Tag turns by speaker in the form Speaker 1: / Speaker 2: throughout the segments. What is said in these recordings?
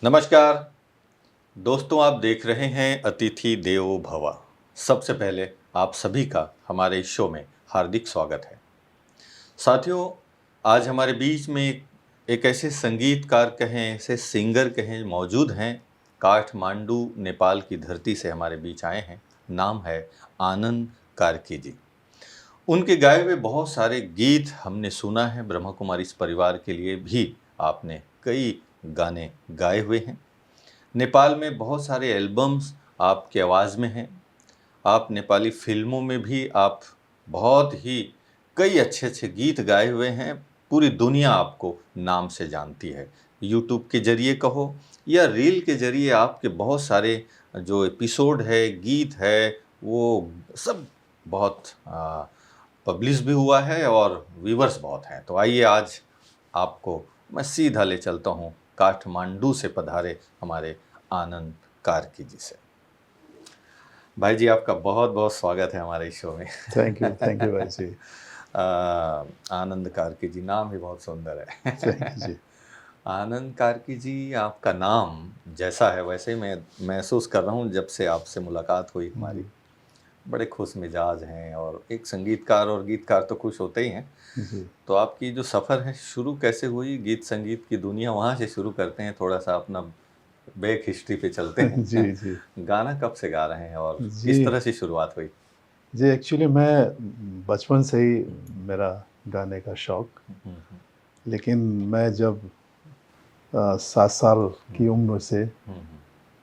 Speaker 1: नमस्कार दोस्तों, आप देख रहे हैं अतिथि देवो भव। सबसे पहले आप सभी का हमारे इस शो में हार्दिक स्वागत है। साथियों, आज हमारे बीच में एक ऐसे संगीतकार कहें, ऐसे सिंगर कहें मौजूद हैं। काठमांडू नेपाल की धरती से हमारे बीच आए हैं। नाम है आनंद कार्की जी। उनके गाए हुए बहुत सारे गीत हमने सुना है। ब्रह्मा कुमारी परिवार के लिए भी आपने कई गाने गाए हुए हैं। नेपाल में बहुत सारे एल्बम्स आपकी आवाज़ में हैं। आप नेपाली फ़िल्मों में भी आप बहुत ही कई अच्छे-अच्छे गीत गाए हुए हैं। पूरी दुनिया आपको नाम से जानती है। यूट्यूब के ज़रिए कहो या रील के ज़रिए आपके बहुत सारे जो एपिसोड है, गीत है, वो सब बहुत पब्लिश भी हुआ है और व्यूअर्स बहुत हैं। तो आइए आज आपको मैं सीधा ले चलता हूँ काठमांडू से पधारे हमारे आनंद कार्की जी से। भाई जी, आपका बहुत बहुत स्वागत है हमारे इस शो में।
Speaker 2: थैंक यू भाई जी।
Speaker 1: आनंद कार्की जी, नाम ही बहुत सुंदर है।
Speaker 2: थैंक यू जी।
Speaker 1: आनंद कार्की जी, आपका नाम जैसा है वैसे ही मैं महसूस कर रहा हूँ। जब से आपसे मुलाकात हुई हमारी, बड़े खुश मिजाज हैं और एक संगीतकार और गीतकार तो खुश होते ही हैं।
Speaker 2: जी
Speaker 1: तो आपकी जो सफ़र है शुरू कैसे हुई गीत संगीत की दुनिया, वहाँ से शुरू करते हैं। थोड़ा सा अपना बैक हिस्ट्री पे चलते
Speaker 2: जी
Speaker 1: हैं।
Speaker 2: जी
Speaker 1: गाना कब से गा रहे हैं और
Speaker 2: जी
Speaker 1: किस तरह से शुरुआत हुई?
Speaker 2: जी एक्चुअली मैं बचपन से ही मेरा गाने का शौक,
Speaker 1: हुँ।
Speaker 2: लेकिन मैं जब 7 साल की उम्र से
Speaker 1: हुँ।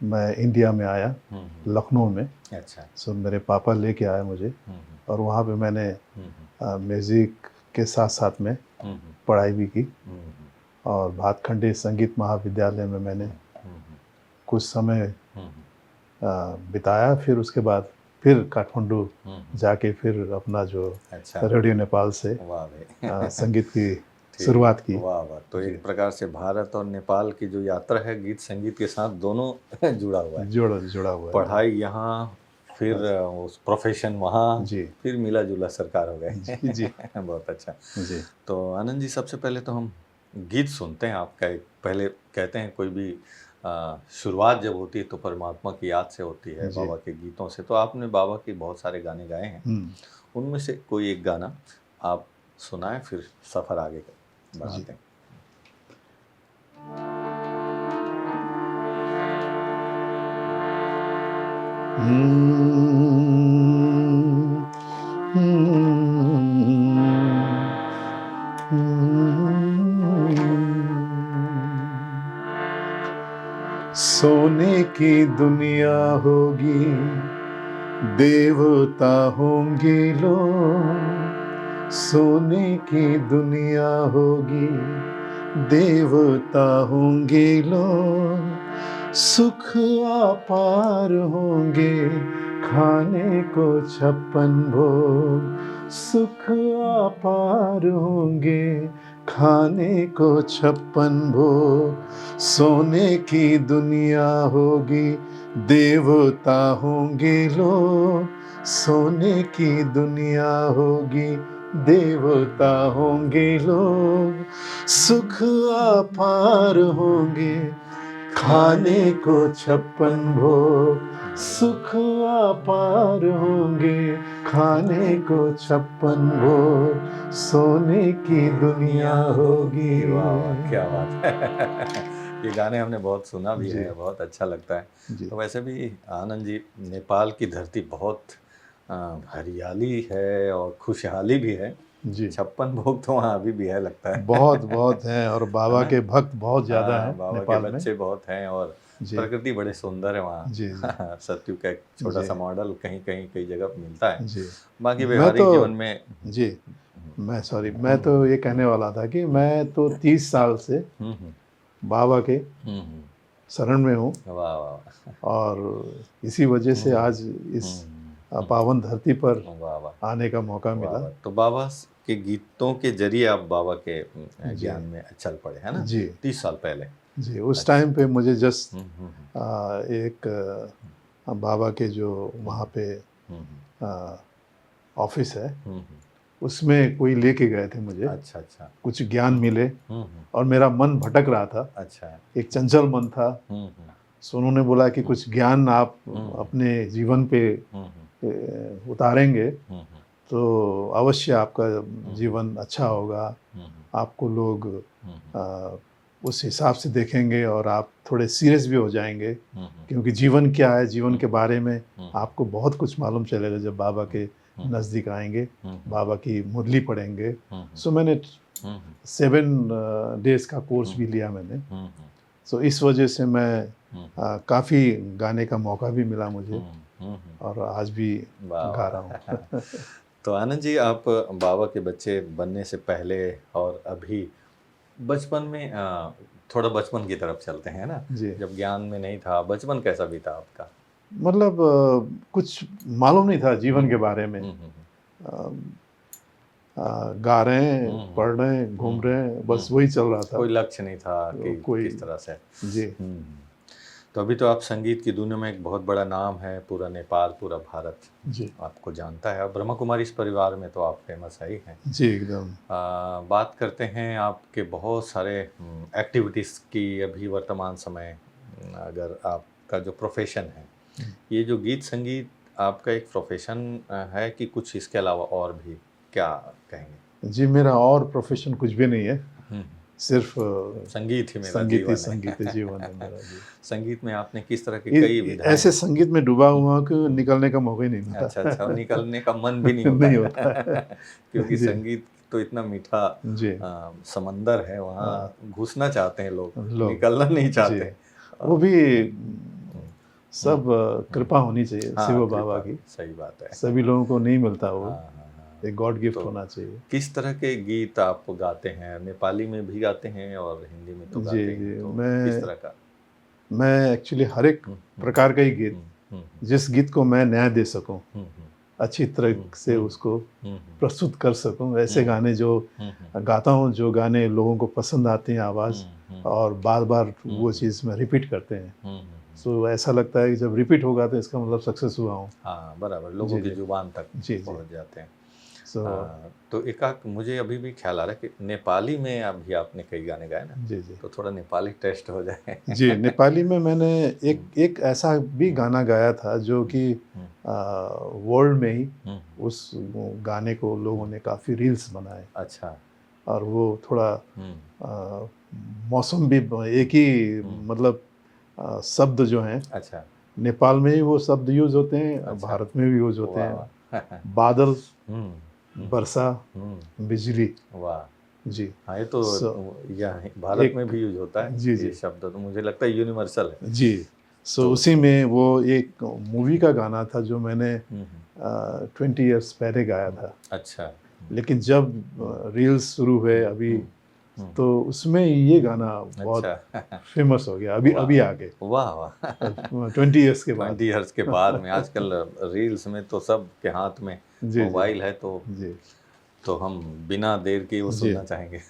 Speaker 2: मैं इंडिया में आया,
Speaker 1: हुँ।
Speaker 2: लखनऊ में।
Speaker 1: अच्छा।
Speaker 2: सो मेरे पापा लेके आए मुझे
Speaker 1: हुँ।
Speaker 2: और वहाँ पे मैंने
Speaker 1: हुँ।
Speaker 2: म्यूज़िक के साथ-साथ में
Speaker 1: हुँ।
Speaker 2: पढ़ाई भी की
Speaker 1: हुँ।
Speaker 2: और भातखंडे संगीत महाविद्यालय में मैंने
Speaker 1: हुँ।
Speaker 2: कुछ समय
Speaker 1: हुँ।
Speaker 2: बिताया। फिर उसके बाद फिर काठमांडू
Speaker 1: हुँ।
Speaker 2: जाके फिर अपना जो
Speaker 1: अच्छा।
Speaker 2: रेडियो नेपाल से
Speaker 1: वाह भई!
Speaker 2: संगीत की
Speaker 1: ठीक।
Speaker 2: शुरुआत की।
Speaker 1: वाह, वाह! तो
Speaker 2: जी,
Speaker 1: एक प्रकार से भारत और नेपाल की जो यात्रा है गीत संगीत के साथ दोनों जुड़ा हुआ है।
Speaker 2: जुड़ा हुआ है जी।
Speaker 1: पढ़ाई यहाँ, फिर
Speaker 2: बस
Speaker 1: उस प्रोफ़ेशन वहाँ,
Speaker 2: जी,
Speaker 1: फिर मिला-जुला सरकार हो गए।
Speaker 2: जी, जी,
Speaker 1: बहुत अच्छा।
Speaker 2: जी,
Speaker 1: तो आनंद जी, सबसे पहले तो हम गीत सुनते हैं आपका। एक पहले कहते हैं कोई भी शुरुआत जब होती है तो परमात्मा की याद से होती है,
Speaker 2: जी।
Speaker 1: बाबा के गीतों से। तो आपने बाबा के बहुत सारे गाने गाए हैं।
Speaker 2: हुँ,
Speaker 1: उनमें से कोई एक गाना आप सुनाएँ, फिर सफ़र आगे
Speaker 2: जी।
Speaker 1: बढ़ाते हैं।
Speaker 2: हुँ, सोने की दुनिया होगी, देवता होंगे लोग। सोने की दुनिया होगी, देवता होंगे लोग। सुख अपार होंगे, खाने को 56 भोग। सुख अपार होंगे, खाने को 56 भोग। सोने की दुनिया होगी, देवता होंगे लोग। सोने की दुनिया होगी, देवता होंगे लोग। सुख अपार होंगे, खाने को 56 भोग। सुख अपार होंगे, खाने को 56 भोग। सोने की दुनिया होगी।
Speaker 1: वाह, वाह! क्या बात है। ये गाने हमने बहुत सुना भी
Speaker 2: जी,
Speaker 1: है, बहुत अच्छा लगता है।
Speaker 2: जी,
Speaker 1: तो वैसे भी आनंद जी, नेपाल की धरती बहुत अ, हरियाली है और खुशहाली भी है।
Speaker 2: जी।
Speaker 1: 56 भोग तो वहाँ अभी भी है लगता
Speaker 2: बहुत
Speaker 1: है।
Speaker 2: बहुत हैं और
Speaker 1: है
Speaker 2: बाबा
Speaker 1: ना?
Speaker 2: के भक्त बहुत ज़्यादा
Speaker 1: हाँ,
Speaker 2: हैं
Speaker 1: बाबा के
Speaker 2: नेपाल में।
Speaker 1: बच्चे बहुत हैं और
Speaker 2: जी,
Speaker 1: प्रकृति बड़े सुंदर है वहाँ।
Speaker 2: जी, जी,
Speaker 1: सत्युग का एक
Speaker 2: जी,
Speaker 1: छोटा-सा मॉडल कहीं-कहीं कई जगह मिलता है।
Speaker 2: जी।
Speaker 1: बाकी
Speaker 2: मैं तो
Speaker 1: व्यवहारिक जीवन में
Speaker 2: जी, मैं
Speaker 1: हुँ,
Speaker 2: तो ये कहने वाला था कि मैं तो 30 साल से
Speaker 1: हुँ।
Speaker 2: बाबा के
Speaker 1: हुँ।
Speaker 2: शरण में हूँ
Speaker 1: वाह, वाह, वाह!
Speaker 2: और इसी वजह से
Speaker 1: हुँ,
Speaker 2: आज इस
Speaker 1: हुँ,
Speaker 2: पावन धरती पर
Speaker 1: वाह, वाह!
Speaker 2: आने का मौका
Speaker 1: वाह,
Speaker 2: मिला।
Speaker 1: वाह! तो बाबा के गीतों के ज़रिए आप बाबा के
Speaker 2: जी,
Speaker 1: ज्ञान में चल पड़े, है ना?
Speaker 2: जी,
Speaker 1: 30 साल पहले।
Speaker 2: जी। उस
Speaker 1: अच्छा।
Speaker 2: टाइम पे मुझे जस्ट
Speaker 1: हुँ, हुँ,
Speaker 2: एक बाबा के जो
Speaker 1: हुँ,
Speaker 2: वहाँ पे
Speaker 1: हुँ, हुँ,
Speaker 2: अ, ऑफ़िस है,
Speaker 1: हुँ, हुँ।
Speaker 2: उसमें कोई लेके गए थे मुझे,
Speaker 1: अच्छा अच्छा।
Speaker 2: कुछ ज्ञान मिले और मेरा मन भटक रहा था,
Speaker 1: अच्छा।
Speaker 2: एक चंचल मन था। सो उन्होंने बोला कि कुछ ज्ञान आप अपने जीवन पे उतारेंगे तो अवश्य आपका जीवन अच्छा होगा, आपको लोग उस हिसाब से देखेंगे और आप थोड़े सीरियस भी हो जाएंगे, क्योंकि जीवन क्या है, जीवन के बारे में आपको बहुत कुछ मालूम चलेगा जब बाबा के नज़दीक आएंगे, बाबा की मुरली पढ़ेंगे। सो मैंने 7 डेज़ का कोर्स भी लिया मैंने। सो इस वजह से मैं काफ़ी गाने का मौका भी मिला मुझे और आज भी गा रहा हूँ।
Speaker 1: तो आनंद जी, आप बाबा के बच्चे बनने से पहले और अभी बचपन में थोड़ा बचपन की तरफ चलते हैं ना,
Speaker 2: जी।
Speaker 1: जब ज्ञान में नहीं था, बचपन कैसा बीता आपका?
Speaker 2: मतलब कुछ मालूम नहीं था जीवन के बारे में। गा रहे हैं, पढ़ रहे हैं, घूम रहे हैं, बस वही चल रहा था।
Speaker 1: कोई लक्ष्य नहीं था कि किस तरह से।
Speaker 2: जी।
Speaker 1: तो अभी तो आप संगीत की दुनिया में एक बहुत बड़ा नाम है, पूरा नेपाल, पूरा भारत
Speaker 2: जी
Speaker 1: आपको जानता है, और ब्रह्मा कुमारी इस परिवार में तो आप फेमस है ही हैं।
Speaker 2: जी एकदम।
Speaker 1: बात करते हैं आपके बहुत सारे एक्टिविटीज़ की। अभी वर्तमान समय अगर आपका जो प्रोफेशन है, ये जो गीत संगीत आपका एक प्रोफेशन है कि कुछ इसके अलावा और भी, क्या कहेंगे?
Speaker 2: जी, मेरा और प्रोफेशन कुछ भी नहीं है, सिर्फ
Speaker 1: संगीत ही मेरा जीवन है।
Speaker 2: संगीत जीवन है मेरा। जी।
Speaker 1: संगीत में आपने किस तरह के कई विधाएं,
Speaker 2: ऐसे संगीत में डूबा हुआ कि निकलने का मौका ही नहीं मिलता।
Speaker 1: अच्छा अच्छा, निकलने का मन भी नहीं होता है। क्योंकि संगीत तो इतना मीठा समंदर है, वहाँ घुसना चाहते हैं लोग, निकलना नहीं चाहते।
Speaker 2: वो भी सब कृपा होनी चाहिए शिव बाबा की।
Speaker 1: सही बात है,
Speaker 2: सभी लोगों को नहीं मिलता, वो एक गॉड गिफ्ट होना चाहिए।
Speaker 1: किस तरह के गीत आप गाते हैं? नेपाली में भी गाते हैं और हिंदी में तो गाते हैं, तो किस तरह का?
Speaker 2: मैं एक्चुअली हर एक प्रकार का ही गीत, जिस गीत को मैं न्याय दे सकूं, अच्छी तरह से उसको प्रस्तुत कर सकूं, ऐसे गाने जो गाता हूं, जो गाने लोगों को पसंद आते हैं आवाज़, और बार बार वो चीज़ में रिपीट करते हैं। सो ऐसा लगता है कि जब रिपीट होगा तो इसका मतलब सक्सेस हुआ हूँ।
Speaker 1: हाँ बराबर, लोगों की जुबान तक पहुँच जाते हैं। तो एक मुझे अभी भी ख्याल आ रहा है कि नेपाली में अभी आपने कई गाने गाए ना। जी जी। तो थोड़ा नेपाली टेस्ट हो जाए।
Speaker 2: जी, नेपाली में मैंने एक ऐसा भी गाना गाया था जो कि वर्ल्ड में ही उस गाने को लोगों ने काफ़ी रील्स बनाए।
Speaker 1: अच्छा।
Speaker 2: और वो थोड़ा मौसम भी एक ही मतलब शब्द जो हैं, अच्छा, नेपाल में ही वो शब्द यूज़ होते हैं, अच्छा, भारत में भी यूज़ होते हैं। बादल, वर्षा, बिजली।
Speaker 1: वाह
Speaker 2: जी।
Speaker 1: हाँ, ये तो भारत में भी यूज होता है। जी जी। ये शब्द तो मुझे लगता है यूनिवर्सल है।
Speaker 2: जी। तो उसी में वो एक मूवी का गाना था जो मैंने 20 इयर्स पहले गाया था।
Speaker 1: अच्छा।
Speaker 2: लेकिन जब रील्स शुरू हुए अभी, तो उसमें ये गाना बहुत फेमस हो गया। अभी आगे।
Speaker 1: वाह वाह।
Speaker 2: 20 इयर्स के बाद।
Speaker 1: 20 इयर्स के बाद में आजकल रील्स में तो सब के हाथ में मोबाइल है, तो हम बिना देर के वो सुनना चाहेंगे।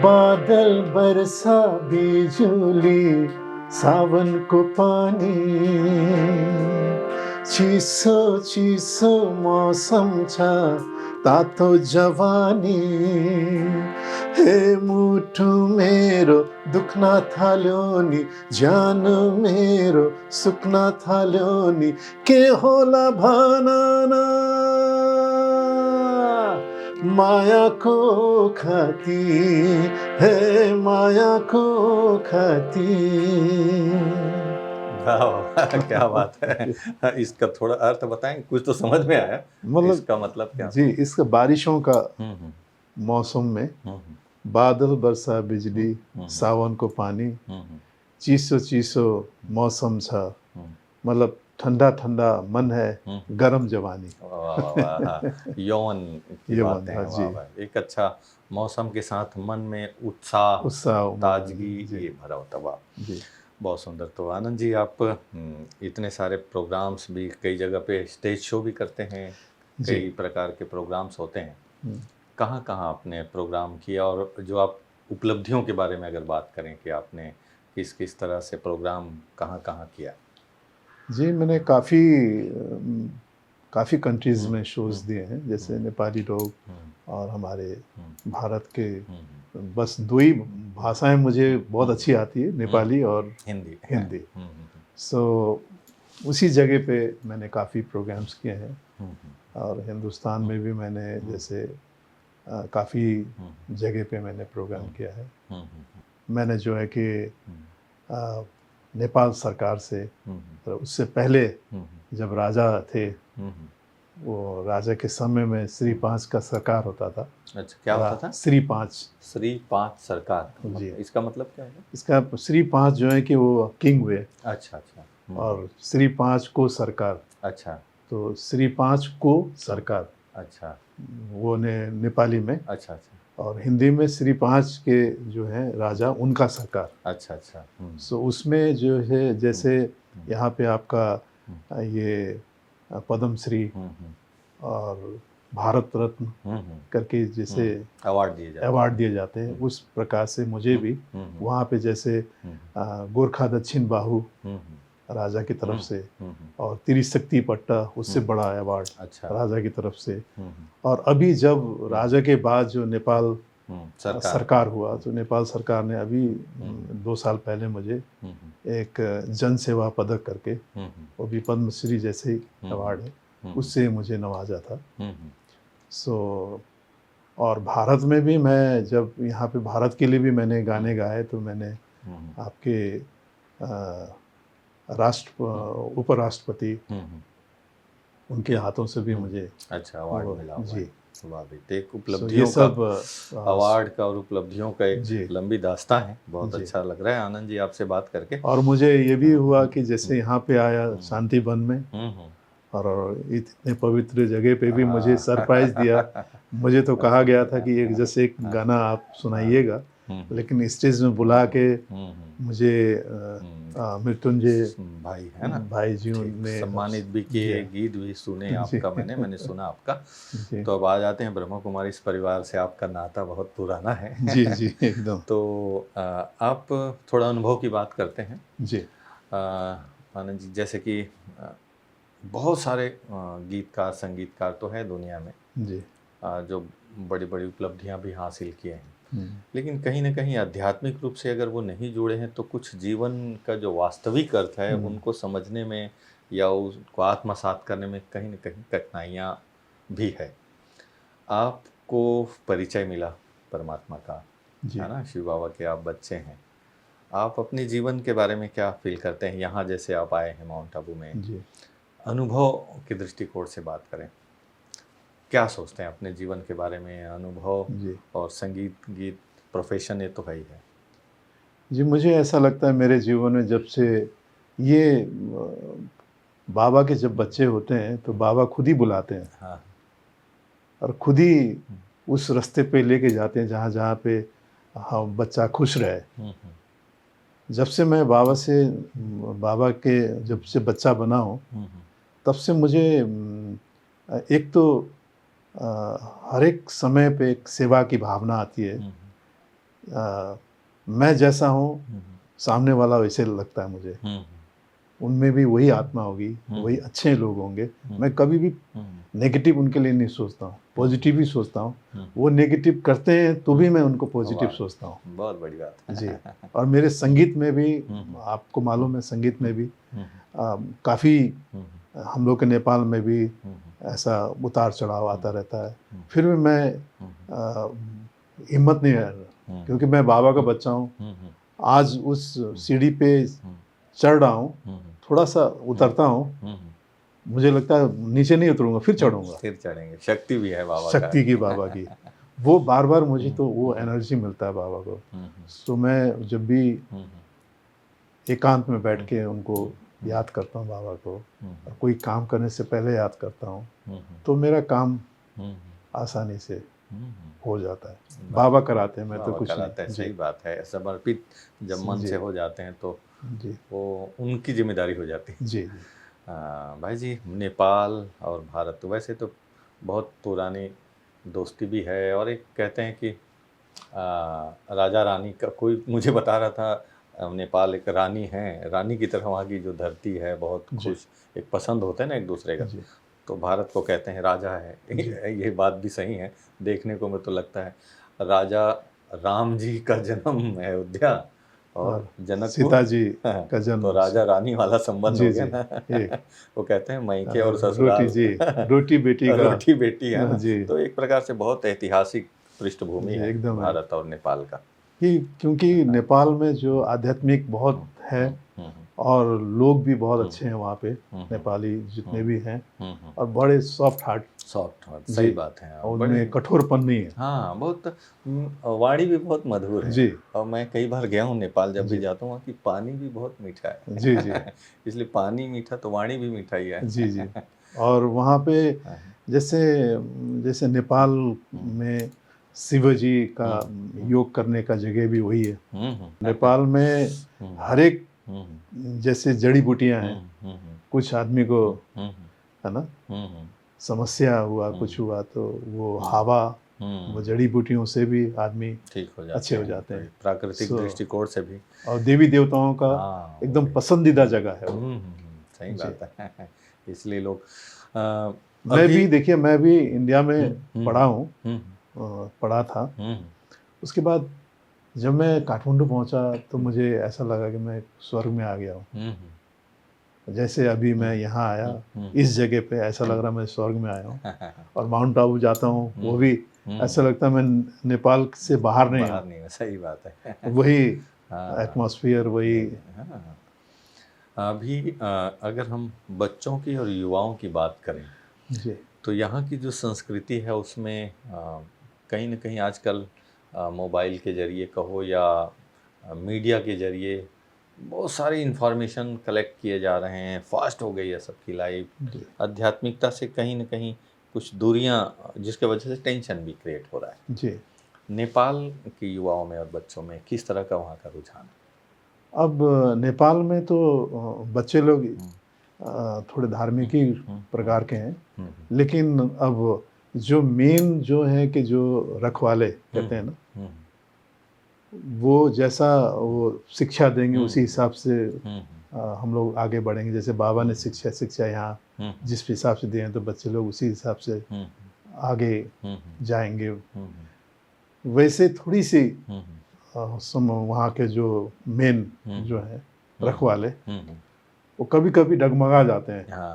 Speaker 2: बादल, बरसा, बिजुली, सावन को पानी, चिसो चिसो मौसम छ, तातो जवानी, हे मुटु मेरो दुख्न थाल्यो नि, ज्यान मेरो सुक्न थाल्यो नि, के होला भन न माया को खाती, है माया को खाती।
Speaker 1: क्या बात है। इसका थोड़ा अर्थ बताएं, कुछ तो समझ में आया, मतलब इसका मतलब क्या?
Speaker 2: जी, इसका बारिशों का मौसम में बादल, वर्षा, बिजली, सावन को पानी, चीसो चीसो मौसम छ, मतलब ठंडा ठंडा मन है, गरम जवानी।
Speaker 1: यौवन की बातें हैं। वाह, एक अच्छा मौसम के साथ मन में उत्साह ताजगी ये भरा होता। वाह जी। बहुत सुंदर। तो आनंद जी, आप इतने सारे प्रोग्राम्स भी, कई जगह पे स्टेज शो भी करते हैं,
Speaker 2: जी।
Speaker 1: कई प्रकार के प्रोग्राम्स होते हैं।
Speaker 2: हम्म,
Speaker 1: कहाँ कहाँ आपने प्रोग्राम किया, और जो आप उपलब्धियों के बारे में अगर बात करें कि आपने किस किस तरह से प्रोग्राम कहाँ कहाँ किया?
Speaker 2: जी, मैंने काफ़ी कंट्रीज़ में शोज़ दिए हैं, जैसे नेपाली लोग
Speaker 1: हम्म,
Speaker 2: और हमारे
Speaker 1: हम्म,
Speaker 2: भारत के।
Speaker 1: हम्म,
Speaker 2: बस 2 ही भाषाएँ मुझे बहुत अच्छी आती है,
Speaker 1: हम्म,
Speaker 2: नेपाली और
Speaker 1: हिंदी।
Speaker 2: हिंदी। सो उसी जगह पे मैंने काफ़ी प्रोग्राम्स किए हैं, और हिंदुस्तान में भी मैंने जैसे काफ़ी जगह पे मैंने प्रोग्राम किया है। मैंने जो है कि अ, नेपाल सरकार से, तो उससे पहले जब राजा थे, वो राजा के समय में श्री 5 का सरकार होता था।
Speaker 1: अच्छा, क्या होता था?
Speaker 2: श्री 5।
Speaker 1: श्री 5 सरकार,
Speaker 2: जी।
Speaker 1: इसका मतलब क्या है?
Speaker 2: इसका श्री 5 जो है कि वो किंग हुए,
Speaker 1: अच्छा अच्छा।
Speaker 2: और श्री 5 को सरकार,
Speaker 1: अच्छा
Speaker 2: तो श्री 5 को सरकार,
Speaker 1: अच्छा
Speaker 2: वो नेपाली में,
Speaker 1: अच्छा अच्छा
Speaker 2: और हिंदी में श्री 5 के जो है राजा, उनका सरकार।
Speaker 1: अच्छा अच्छा।
Speaker 2: सो उसमें जो है, जैसे यहाँ पे आपका ये पद्मश्री और भारत रत्न करके जैसे
Speaker 1: अवार्ड दिए जाते
Speaker 2: अवार्ड दिए जाते हैं, उस प्रकार से मुझे भी वहाँ पे जैसे गोरखा दक्षिण बाहु राजा की तरफ से, और त्रिशक्ति पट्टा, उससे बड़ा अवार्ड
Speaker 1: अच्छा।
Speaker 2: राजा की तरफ से। और अभी जब राजा के बाद जो नेपाल सरकार हुआ, तो नेपाल सरकार ने अभी 2 साल पहले मुझे एक जन सेवा पदक करके, वो भी पद्मश्री जैसे ही अवार्ड है, उससे मुझे नवाजा था। सो और भारत में भी मैं जब यहाँ पे भारत के लिए भी मैंने गाने गाए, तो मैंने आपके उपराष्ट्रपति, उनके हाथों से भी मुझे
Speaker 1: अच्छा अवार्ड मिला हुआ
Speaker 2: जी।
Speaker 1: है। वाह भाई, तो एक
Speaker 2: सो ये
Speaker 1: उपलब्धियों
Speaker 2: सब
Speaker 1: का, अवार्ड का और उपलब्धियों का एक
Speaker 2: जी
Speaker 1: लंबी दास्तां है। बहुत
Speaker 2: जी।
Speaker 1: अच्छा लग रहा है आनंद जी आपसे बात करके।
Speaker 2: और मुझे ये भी हुआ कि जैसे यहाँ पे आया शांति वन में,
Speaker 1: हम्म
Speaker 2: और इतने पवित्र जगह पे भी मुझे
Speaker 1: हाँ।
Speaker 2: सरप्राइज दिया। मुझे तो कहा गया था कि एक जैसे एक गाना आप सुनाइएगा, लेकिन स्टेज में बुला के मुझे मृत्युंजय
Speaker 1: भाई है ना,
Speaker 2: भाई जी
Speaker 1: ठीक,
Speaker 2: ने
Speaker 1: सम्मानित भी किए, गीत भी सुने
Speaker 2: जी
Speaker 1: आपका, मैंने सुना आपका।
Speaker 2: जी
Speaker 1: तो अब आ जाते हैं ब्रह्मा कुमारी, इस परिवार से आपका नाता बहुत पुराना है।
Speaker 2: जी जी एकदम।
Speaker 1: तो आप थोड़ा अनुभव की बात करते हैं।
Speaker 2: जी
Speaker 1: आनंद जी, जैसे कि बहुत सारे गीतकार संगीतकार तो है दुनिया में,
Speaker 2: जी
Speaker 1: जो बड़ी बड़ी उपलब्धियां भी हासिल किए हैं, लेकिन कहीं ना कहीं आध्यात्मिक रूप से अगर वो नहीं जुड़े हैं, तो कुछ जीवन का जो वास्तविक अर्थ है उनको समझने में या उसको आत्मसात करने में कहीं ना कहीं कठिनाइयाँ भी है। आपको परिचय मिला परमात्मा का,
Speaker 2: जी
Speaker 1: है ना, शिव बाबा के आप बच्चे हैं। आप अपने जीवन के बारे में क्या फील करते हैं? यहाँ जैसे आप आए हैं माउंट आबू में,
Speaker 2: जी
Speaker 1: अनुभव के दृष्टिकोण से बात करें, क्या सोचते हैं अपने जीवन के बारे में, अनुभव
Speaker 2: जी
Speaker 1: और संगीत गीत प्रोफेशन, ये तो है ही है।
Speaker 2: जी। मुझे ऐसा लगता है मेरे जीवन में, जब से ये बाबा के जब बच्चे होते हैं, तो बाबा खुद ही बुलाते हैं,
Speaker 1: हाँ
Speaker 2: और खुद ही उस रास्ते पे लेके जाते हैं जहाँ जहाँ पे बच्चा खुश रहे। जब से मैं बाबा के जब से बच्चा बना हूँ, तब से मुझे एक तो हर एक समय पे एक सेवा की भावना आती है। मैं जैसा हूँ, सामने वाला वैसे लगता है मुझे। उनमें भी वही आत्मा होगी, वही अच्छे लोग होंगे। मैं कभी भी नेगेटिव उनके लिए नहीं सोचता हूँ, पॉजिटिव ही सोचता हूँ। वो नेगेटिव करते हैं तो भी मैं उनको पॉजिटिव सोचता हूँ।
Speaker 1: बहुत बड़ी बात है।
Speaker 2: जी। और मेरे संगीत में भी, आपको मालूम है, संगीत में भी काफ़ी, हम लोग के नेपाल में भी ऐसा उतार चढ़ाव आता रहता है। फिर भी मैं हिम्मत नहीं हारना, क्योंकि मैं बाबा का बच्चा हूँ। आज उस सीढ़ी पे चढ़ रहा हूँ, थोड़ा सा उतरता हूँ, मुझे लगता है नीचे नहीं उतरूंगा, फिर चढ़ूंगा।
Speaker 1: फिर चढ़ेंगे, शक्ति भी है बाबा का।
Speaker 2: शक्ति की बाबा की, वो बार बार मुझे तो वो एनर्जी मिलता है बाबा को। सो मैं जब भी एकांत में बैठ के उनको याद करता हूँ बाबा को, और कोई काम करने से पहले याद करता हूँ, तो मेरा काम आसानी से हो जाता है। बाबा कराते हैं, मैं तो
Speaker 1: बाबा
Speaker 2: कुछ
Speaker 1: कराते हैं,
Speaker 2: नहीं।
Speaker 1: सही
Speaker 2: जी
Speaker 1: बात है। समर्पित जब मन
Speaker 2: जी
Speaker 1: से हो जाते हैं तो
Speaker 2: जी
Speaker 1: वो उनकी जिम्मेदारी हो जाती है।
Speaker 2: जी जी
Speaker 1: भाई जी, नेपाल और भारत तो वैसे तो बहुत पुरानी दोस्ती भी है, और एक कहते हैं कि राजा रानी का, कोई मुझे बता रहा था नेपाल एक रानी है, रानी की तरह वहाँ की जो धरती है बहुत
Speaker 2: जी
Speaker 1: खुश, एक पसंद होता है ना एक दूसरे का।
Speaker 2: जी
Speaker 1: तो भारत को कहते हैं राजा है।
Speaker 2: जी
Speaker 1: ये बात भी सही है, देखने को मैं तो लगता है राजा राम जी का जन्म अयोध्या और
Speaker 2: और
Speaker 1: जनकपुर।
Speaker 2: सीता जी का
Speaker 1: तो
Speaker 2: जन्म
Speaker 1: राजा रानी वाला संबंध
Speaker 2: जी
Speaker 1: हो गया
Speaker 2: जी
Speaker 1: ना।
Speaker 2: एक
Speaker 1: वो कहते हैं मायके और
Speaker 2: रोटी
Speaker 1: ससुराल।
Speaker 2: जी रोटी बेटी का
Speaker 1: रोटी बेटी है ना।
Speaker 2: जी
Speaker 1: तो एक प्रकार से बहुत ऐतिहासिक पृष्ठभूमि
Speaker 2: जी
Speaker 1: है
Speaker 2: एकदम है
Speaker 1: भारत और नेपाल का।
Speaker 2: कि क्योंकि नेपाल में जो आध्यात्मिक बहुत है
Speaker 1: हम्म,
Speaker 2: और लोग भी बहुत अच्छे हैं वहाँ पे,
Speaker 1: हम्म,
Speaker 2: नेपाली जितने भी हैं,
Speaker 1: हम्म।
Speaker 2: और बड़े सॉफ्ट हार्ट
Speaker 1: सॉफ्ट हार्ट,
Speaker 2: जी
Speaker 1: सही बात है।
Speaker 2: और
Speaker 1: बड़े,
Speaker 2: उनमें कठोरपन नहीं है।
Speaker 1: हाँ बहुत, वाणी भी बहुत मधुर है।
Speaker 2: जी
Speaker 1: और मैं कई बार गया हूँ नेपाल, जब भी
Speaker 2: जी
Speaker 1: जाता हूँ वहाँ की पानी भी बहुत मीठा
Speaker 2: जी जी
Speaker 1: है। इसलिए पानी मीठा तो वाणी भी मीठा ही है।
Speaker 2: जी जी और वहाँ पे जैसे जैसे नेपाल में शिव जी का योग करने का जगह भी वही है। नेपाल में हर एक जैसे जड़ी बूटियां हैं, कुछ आदमी को है ना समस्या हुआ कुछ हुआ तो वो हवा वो जड़ी बूटियों से भी आदमी
Speaker 1: ठीक हो
Speaker 2: अच्छे हो
Speaker 1: हैं।
Speaker 2: जाते
Speaker 1: तो
Speaker 2: हैं।
Speaker 1: प्राकृतिक
Speaker 2: So,
Speaker 1: दृष्टिकोण से भी।
Speaker 2: और देवी देवताओं का
Speaker 1: हाँ,
Speaker 2: एकदम
Speaker 1: वही।
Speaker 2: पसंदीदा जगह है वो।
Speaker 1: सही
Speaker 2: जी।
Speaker 1: बात है। इसलिए लोग
Speaker 2: मैं
Speaker 1: अभी
Speaker 2: भी देखिए मैं भी इंडिया में पढ़ा हूँ,
Speaker 1: हम्म,
Speaker 2: पढ़ा था।
Speaker 1: हम्म,
Speaker 2: उसके बाद जब मैं काठमांडू पहुंचा तो मुझे ऐसा लगा कि मैं स्वर्ग में आ गया हूँ। जैसे अभी मैं यहाँ आया इस जगह पे ऐसा लग रहा मैं स्वर्ग में आया हूँ। और माउंट आबू जाता हूँ वो भी ऐसा लगता है मैं नेपाल से बाहर नहीं
Speaker 1: बाहर
Speaker 2: हूँ।
Speaker 1: नहीं है, सही बात है।
Speaker 2: वही
Speaker 1: हाँ,
Speaker 2: एटमॉस्फेयर वही।
Speaker 1: हाँ। अभी अगर हम बच्चों की और युवाओं की बात करें
Speaker 2: जी
Speaker 1: तो यहाँ की जो संस्कृति है उसमें कहीं न कहीं आजकल मोबाइल के ज़रिए कहो या मीडिया के ज़रिए बहुत सारी इन्फॉर्मेशन कलेक्ट किए जा रहे हैं, फास्ट हो गई है सबकी लाइफ,
Speaker 2: जी
Speaker 1: आध्यात्मिकता से कहीं न कहीं कुछ दूरियाँ, जिसके वजह से टेंशन भी क्रिएट हो रहा है।
Speaker 2: जी
Speaker 1: नेपाल के युवाओं में और बच्चों में किस तरह का वहाँ का रुझान है?
Speaker 2: अब नेपाल में तो बच्चे लोग थोड़े धार्मिक ही प्रकार के हैं, लेकिन अब जो मेन जो है कि जो रखवाले कहते हैं ना वो जैसा वो शिक्षा देंगे उसी हिसाब से हम लोग आगे बढ़ेंगे। जैसे बाबा ने शिक्षा यहाँ जिस हिसाब से दिए हैं तो बच्चे लोग उसी हिसाब से आगे जाएंगे। वैसे थोड़ी सी वहाँ के जो मेन जो है रखवाले वो कभी कभी डगमगा जाते हैं,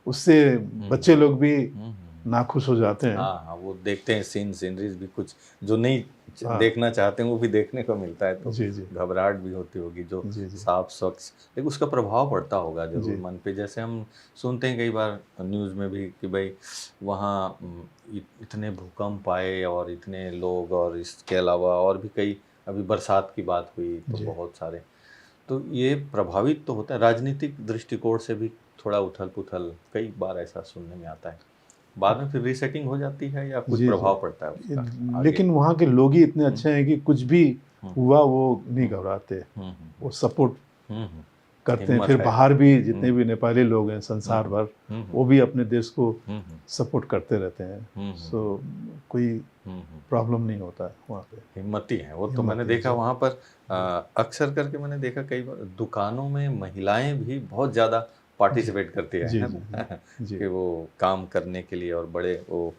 Speaker 2: उससे बच्चे लोग भी नाखुश हो जाते हैं।
Speaker 1: हाँ, वो देखते हैं सीनरीज भी कुछ जो नहीं
Speaker 2: हाँ।
Speaker 1: देखना चाहते हैं वो भी देखने को मिलता है, तो
Speaker 2: जी जी
Speaker 1: घबराहट भी होती होगी जो
Speaker 2: जी जी
Speaker 1: साफ स्वच्छ, लेकिन उसका प्रभाव पड़ता होगा
Speaker 2: जी
Speaker 1: जरूर मन पे। जैसे हम सुनते हैं कई बार न्यूज़ में भी कि भाई वहाँ इतने भूकंप आए और इतने लोग, और इसके अलावा और भी कई, अभी बरसात की बात हुई तो
Speaker 2: जी।
Speaker 1: बहुत सारे, तो ये प्रभावित तो होता है। राजनीतिक दृष्टिकोण से भी थोड़ा उथल पुथल कई बार ऐसा सुनने में आता है, बाद में फिर रीसेटिंग हो जाती है या कुछ
Speaker 2: जी
Speaker 1: प्रभाव
Speaker 2: जी
Speaker 1: पड़ता है उसका आगे?
Speaker 2: लेकिन वहाँ के लोग ही इतने अच्छे हैं कि कुछ भी हुआ वो नहीं घबराते, वो सपोर्ट करते हैं।
Speaker 1: हिम्मत
Speaker 2: फिर
Speaker 1: है।
Speaker 2: बाहर भी जितने भी नेपाली लोग हैं संसार भर वो भी अपने देश को सपोर्ट करते रहते हैं। सो कोई प्रॉब्लम नहीं होता है वहाँ पे।
Speaker 1: हिम्मती है वो तो
Speaker 2: हिम्मती
Speaker 1: मैंने
Speaker 2: है,
Speaker 1: देखा
Speaker 2: जी।
Speaker 1: वहाँ पर। अक्सर करके मैंने देखा कई बार दुकानों में महिलाएं भी बहुत ज़्यादा पार्टिसिपेट करती है
Speaker 2: जी
Speaker 1: ना।
Speaker 2: जी जी
Speaker 1: कि वो काम करने के लिए, और बड़े वो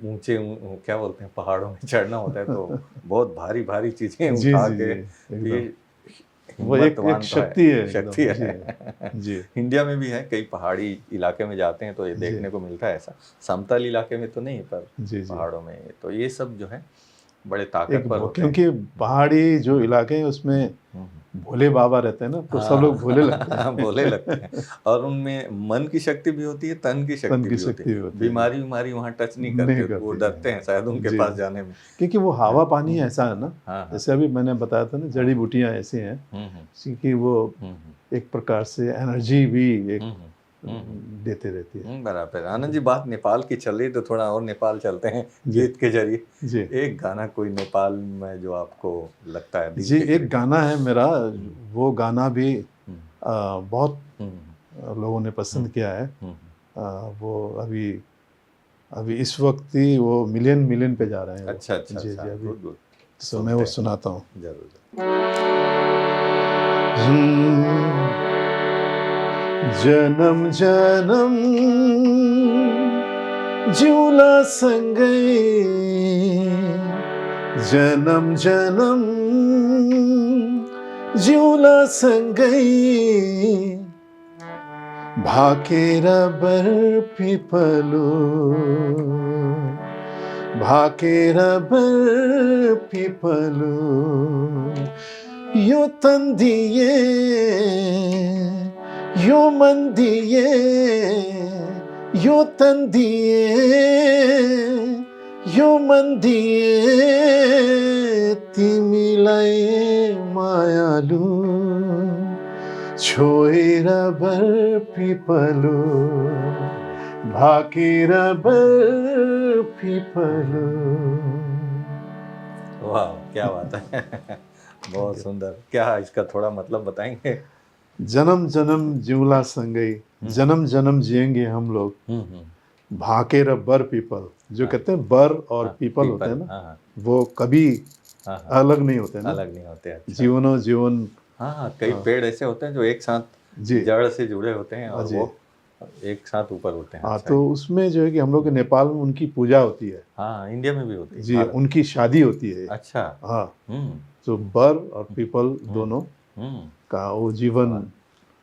Speaker 1: ऊंचे क्या बोलते हैं पहाड़ों में चढ़ना होता है तो बहुत भारी भारी चीज़ें
Speaker 2: जी
Speaker 1: उठा
Speaker 2: जी
Speaker 1: के,
Speaker 2: जी
Speaker 1: तो ये
Speaker 2: एकदम वो एक
Speaker 1: हिम्मतवान तो
Speaker 2: शक्ति है
Speaker 1: शक्ति
Speaker 2: एकदम।
Speaker 1: है।
Speaker 2: जी जी
Speaker 1: इंडिया में भी है, कई पहाड़ी इलाके में जाते हैं तो ये
Speaker 2: जी
Speaker 1: देखने को मिलता है ऐसा। समतल इलाके में तो नहीं, पर
Speaker 2: जी जी
Speaker 1: पहाड़ों में तो ये सब जो है बड़े
Speaker 2: एक
Speaker 1: ताकतवर होते हैं।
Speaker 2: क्योंकि पहाड़ी जो इलाके हैं उसमें भोले बाबा रहते हैं ना तो सब लोग भोले लगते
Speaker 1: हाँ, भोले लगते हैं।
Speaker 2: हैं।
Speaker 1: और उनमें मन की शक्ति भी होती है, तन की
Speaker 2: तन
Speaker 1: शक्ति
Speaker 2: की
Speaker 1: भी होती
Speaker 2: शक्ति
Speaker 1: है।
Speaker 2: होती है
Speaker 1: बीमारी वहाँ टच नहीं
Speaker 2: नहीं
Speaker 1: करते, वो
Speaker 2: करती
Speaker 1: डरते हैं शायद उनके
Speaker 2: जी
Speaker 1: पास
Speaker 2: जी
Speaker 1: जाने में।
Speaker 2: क्योंकि वो हवा पानी ऐसा है ना,
Speaker 1: हाँ,
Speaker 2: जैसे अभी मैंने बताया था ना जड़ी बूटियां ऐसी हैं कि वो
Speaker 1: हम्म,
Speaker 2: एक प्रकार से एनर्जी भी एक देते रहती है।
Speaker 1: बराबर। आनंद जी, बात नेपाल की चल रही तो थोड़ा और नेपाल चलते हैं गीत के जरिए।
Speaker 2: जी
Speaker 1: एक गाना कोई नेपाल में जो आपको लगता है दिल
Speaker 2: जी,
Speaker 1: के
Speaker 2: एक
Speaker 1: करीब?
Speaker 2: गाना है मेरा, वो गाना भी
Speaker 1: हम्म,
Speaker 2: बहुत
Speaker 1: हम्म,
Speaker 2: लोगों ने पसंद किया है।
Speaker 1: हम्म,
Speaker 2: वो अभी अभी इस वक्त ही वो मिलियन मिलियन पे जा रहे हैं वो।
Speaker 1: अच्छा अच्छा
Speaker 2: जी
Speaker 1: अच्छा,
Speaker 2: जी, अभी
Speaker 1: गुड गुड।
Speaker 2: तो मैं वो सुनाता हूँ।
Speaker 1: जरूर।
Speaker 2: जन्म जन्म जिउला सँगै, जन्म जन्म जिउला सँगै, भाकेर बरपिपलो, भाकेर बरपिपलो, यो तन दिए यो मन दिए, यो तन दिए यो मन दिए, तिमीलाई मायालु छोएर बरपिपलो, भाकेर बरपिपलो।
Speaker 1: वाह, क्या बात है। बहुत सुंदर। क्या इसका थोड़ा मतलब बताएंगे?
Speaker 2: जन्म जन्म जिउला सँगै, जन्म जन्म जिएंगे हम लोग, भाकेर बर पीपल। जो कहते हैं बर और पीपल होते हैं ना,
Speaker 1: हाँ
Speaker 2: वो कभी
Speaker 1: हाँ,
Speaker 2: अलग नहीं होते ना,
Speaker 1: अलग नहीं होते। अच्छा।
Speaker 2: जीवनो जीवन।
Speaker 1: हाँ, कई पेड़ ऐसे होते हैं जो एक साथ
Speaker 2: जी
Speaker 1: जड़ से जुड़े होते हैं और
Speaker 2: जी।
Speaker 1: वो एक साथ ऊपर होते हैं।
Speaker 2: हाँ,
Speaker 1: अच्छा।
Speaker 2: तो उसमें जो है कि हम लोग के नेपाल में उनकी पूजा होती है।
Speaker 1: हाँ, इंडिया में भी होती है,
Speaker 2: जी,
Speaker 1: भारत।
Speaker 2: उनकी शादी होती है।
Speaker 1: अच्छा।
Speaker 2: हाँ,
Speaker 1: हम्म
Speaker 2: तो बर और पीपल दोनों
Speaker 1: हम्म।
Speaker 2: का वो जीवन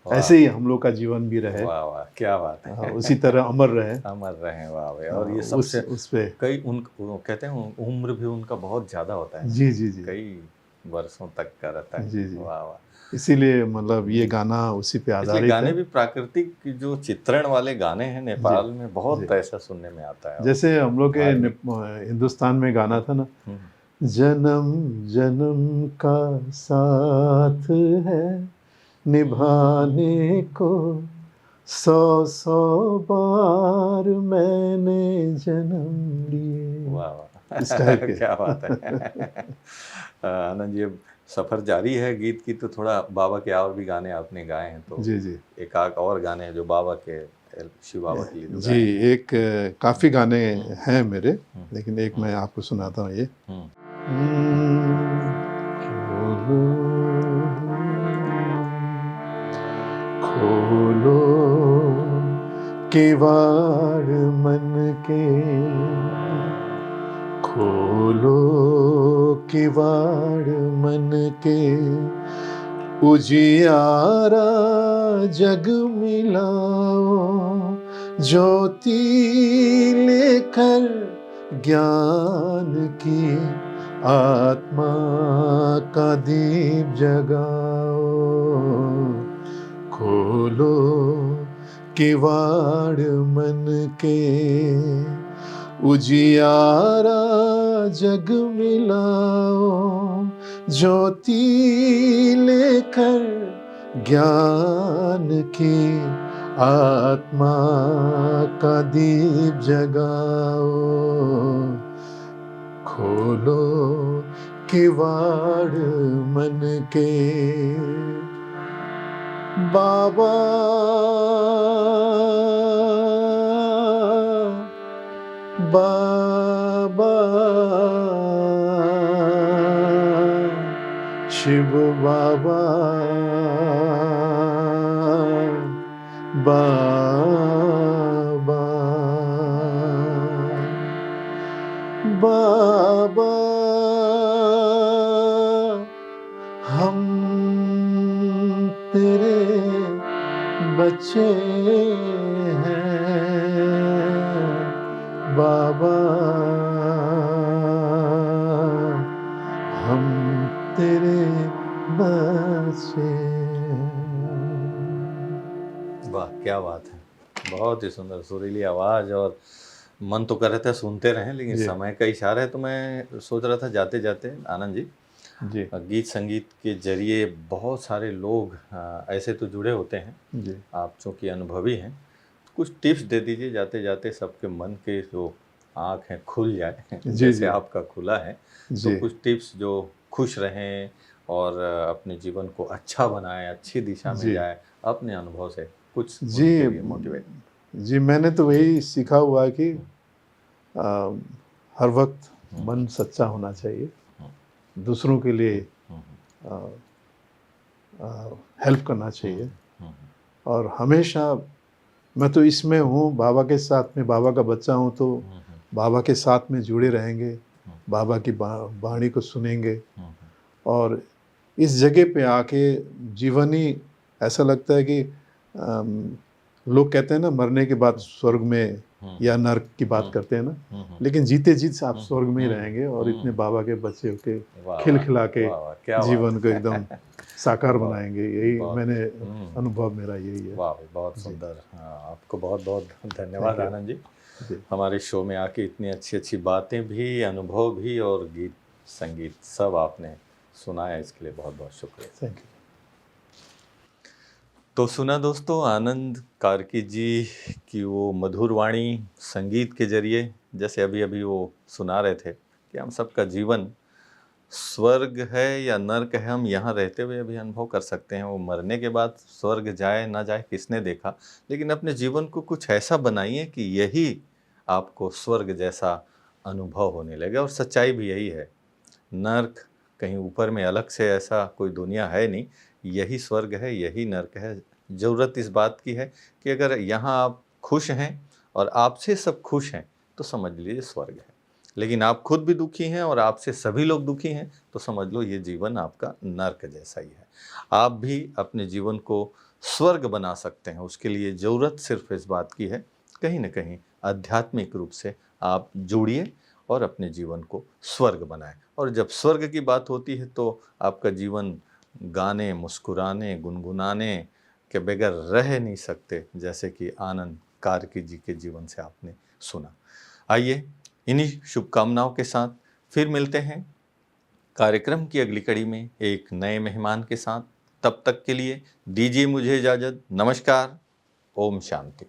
Speaker 1: वाह।
Speaker 2: ऐसे ही हम लोग का जीवन भी रहे।
Speaker 1: वाह वाह, क्या बात है।
Speaker 2: हाँ, उसी तरह अमर रहे।
Speaker 1: अमर रहे। वाह भाई। और ये
Speaker 2: उस
Speaker 1: सबसे
Speaker 2: उस पे।
Speaker 1: कई वो कहते हैं उम्र भी उनका बहुत ज्यादा होता है।
Speaker 2: जी जी जी
Speaker 1: कई वर्षों तक का रहता है।
Speaker 2: जी जी।
Speaker 1: वाह वाह।
Speaker 2: इसीलिए मतलब ये गाना उसी पे
Speaker 1: इसलिए
Speaker 2: आधारित
Speaker 1: गाने
Speaker 2: है।
Speaker 1: भी प्राकृतिक जो चित्रण वाले गाने हैं नेपाल में बहुत
Speaker 2: जी।
Speaker 1: ऐसा सुनने में आता है।
Speaker 2: जैसे हम लोग के
Speaker 1: धार्मिक।
Speaker 2: हिंदुस्तान में गाना था ना,
Speaker 1: हम्म,
Speaker 2: जन्म जन्म का साथ है निभाने को, 100 बार मैंने जन्म लिए।
Speaker 1: वाह वाह।
Speaker 2: इस टाइप के।
Speaker 1: क्या बात है। आनंद जी, अब सफर जारी है गीत की, तो थोड़ा बाबा के और भी गाने आपने गाए हैं, तो
Speaker 2: जी जी
Speaker 1: एक आध और गाने हैं जो बाबा के, शिव बाबा के लिए जो
Speaker 2: जी।
Speaker 1: गाए हैं।
Speaker 2: एक काफ़ी गाने हैं मेरे, लेकिन एक मैं आपको सुनाता हूँ ये। खोलो खोलो किवाड़ मन के, खोलो किवाड़ मन के, उजियारा जग मिलाओ, ज्योति लेकर ज्ञान की, आत्मा का दीप जगाओ, खोलो किवाड़ मन के, उजियारा जग मिलाओ, ज्योति लेकर ज्ञान की, आत्मा का दीप जगाओ, खोलो किवाड़ मन के। बाबा बाबा शिव बाबा, बाबा बाबा, हम तेरे बच्चे हैं बाबा, हम तेरे बच्चे।
Speaker 1: वाह, क्या बात है। बहुत ही सुंदर सुरीली आवाज़, और मन तो कर रहे थे सुनते रहें, लेकिन
Speaker 2: जी।
Speaker 1: समय का इशारा है। तो मैं सोच रहा था जाते जाते आनंद जी,
Speaker 2: जी
Speaker 1: गीत संगीत के जरिए बहुत सारे लोग ऐसे तो जुड़े होते हैं।
Speaker 2: जी
Speaker 1: आप चूँकि अनुभवी हैं, कुछ टिप्स दे दीजिए जाते जाते, सबके मन के जो आँख हैं खुल जाए
Speaker 2: जी
Speaker 1: जैसे
Speaker 2: जी
Speaker 1: आपका खुला है। तो
Speaker 2: जी
Speaker 1: कुछ टिप्स जो खुश रहें और अपने जीवन को अच्छा बनाएं, अच्छी दिशा में
Speaker 2: जी
Speaker 1: जाए, अपने अनुभव से कुछ
Speaker 2: जी
Speaker 1: उनके लिए मोटिवेट।
Speaker 2: जी मैंने तो वही सीखा हुआ है कि आ, हर वक्त मन सच्चा होना चाहिए, दूसरों के लिए हेल्प करना चाहिए। और हमेशा मैं तो इसमें हूँ, बाबा के साथ में, बाबा का बच्चा हूँ, तो बाबा के साथ में जुड़े रहेंगे, बाबा की वाणी को सुनेंगे। और इस जगह पे आके जीवन ही ऐसा लगता है कि लोग कहते हैं ना, मरने के बाद स्वर्ग में या नर्क की बात करते हैं ना, लेकिन जीते जीत आप स्वर्ग में ही रहेंगे। और इतने बाबा के बच्चे होके
Speaker 1: वाह
Speaker 2: खिलखिला के
Speaker 1: वाह वाह, क्या बात
Speaker 2: जीवन को एकदम साकार
Speaker 1: बहुत
Speaker 2: बनाएंगे। यही
Speaker 1: बहुत
Speaker 2: मैंने अनुभव मेरा यही है।
Speaker 1: वाह भाई, बहुत
Speaker 2: जी
Speaker 1: सुंदर। हाँ, आपको बहुत बहुत धन्यवाद
Speaker 2: थैंक यू।
Speaker 1: आनंद जी।
Speaker 2: जी
Speaker 1: हमारे शो में आके इतनी अच्छी अच्छी बातें भी, अनुभव भी और गीत संगीत सब आपने सुनाया, इसके लिए बहुत बहुत शुक्रिया।
Speaker 2: Thank you.
Speaker 1: तो सुना दोस्तों, आनंद कार्की जी की वो मधुर वाणी संगीत के जरिए, जैसे अभी अभी वो सुना रहे थे कि हम सबका जीवन स्वर्ग है या नर्क है, हम यहाँ रहते हुए अभी अनुभव कर सकते हैं। वो मरने के बाद स्वर्ग जाए ना जाए किसने देखा, लेकिन अपने जीवन को कुछ ऐसा बनाइए कि यही आपको स्वर्ग जैसा अनुभव होने लगे। और सच्चाई भी यही है, नर्क कहीं ऊपर में अलग से ऐसा कोई दुनिया है नहीं, यही स्वर्ग है, यही नर्क है। ज़रूरत इस बात की है कि अगर यहाँ आप खुश हैं और आपसे सब खुश हैं तो समझ लीजिए स्वर्ग है। लेकिन आप खुद भी दुखी हैं और आपसे सभी लोग दुखी हैं तो समझ लो ये जीवन आपका नर्क जैसा ही है। आप भी अपने जीवन को स्वर्ग बना सकते हैं। उसके लिए ज़रूरत सिर्फ इस बात की है, कहीं ना कहीं आध्यात्मिक रूप से आप जुड़िए और अपने जीवन को स्वर्ग बनाएं। और जब स्वर्ग की बात होती है तो आपका जीवन गाने, मुस्कुराने, गुनगुनाने के बगैर रह नहीं सकते, जैसे कि आनंद कार्की जी के जीवन से आपने सुना। आइए इन्हीं शुभकामनाओं के साथ फिर मिलते हैं कार्यक्रम की अगली कड़ी में एक नए मेहमान के साथ। तब तक के लिए दीजिए मुझे इजाज़त। नमस्कार। ओम शांति।